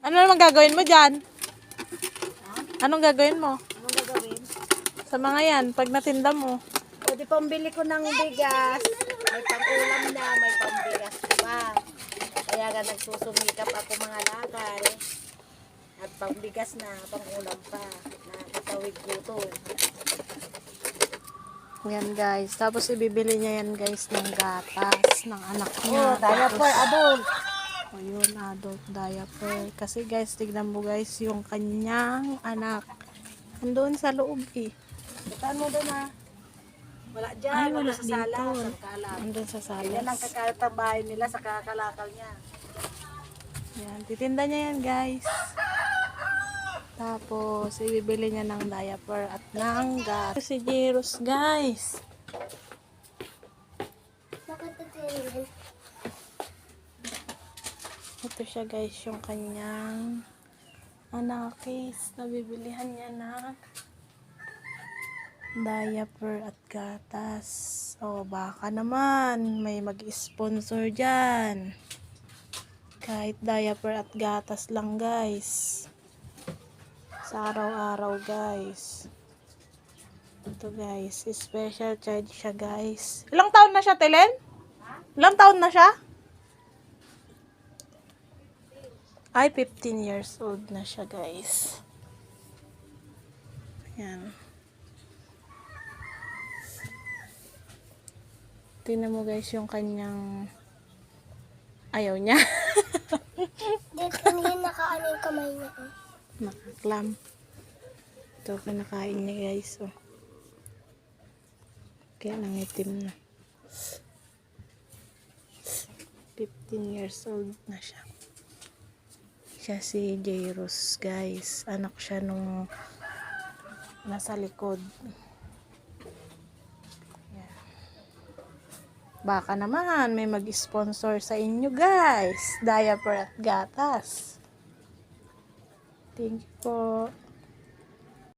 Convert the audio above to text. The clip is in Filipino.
Ano naman gagawin mo dyan? Anong gagawin mo? Anong gagawin? Sa mga yan, pag natinda mo. O di pambili ko ng bigas. May pang-ulam na, may pambigas pa. Kaya nga nagsusumikap ako mga lakal. At pambigas na, pang-ulam pa. Nakakatawid gutom. Yan guys. Tapos ibibili niya yan guys ng gatas ng anak niya. Oh, diaper, adult. O yun, adult diaper. Kasi guys, tignan mo guys yung kanyang anak. Andoon sa loob eh. Saan mo doon ha? Wala dyan, Ay, wala sa sala, dito. sa kalat. Andun sa Yan ang salas. kakalatang bahay nila sa kakalakal niya. Yan, titinda niya yan guys. Tapos, ibibili niya ng diaper at ng gas. Si Jairus guys. Ito siya guys, yung kanyang anakis. Nabibilihan niya ng diaper at gatas. O, baka naman may mag-sponsor dyan. Kahit diaper at gatas lang guys. Sa araw-araw guys. Ito guys, special charge siya guys. Ilang taon na siya, Telen? Ilang taon na siya? Ay, 15 years old na siya guys. Ayan. Tingnan mo guys yung kanyang ayaw niya. Dito niya nakaano yung kamay niya. Nakaklam. Ito kinakain niya guys. Oh. Kaya nangitim na. 15 years old na siya. Siya si Jairus guys. Anak siya nung nasa likod. Yan. Baka naman may mag-sponsor sa inyo guys. Diaper at gatas. Thank you po.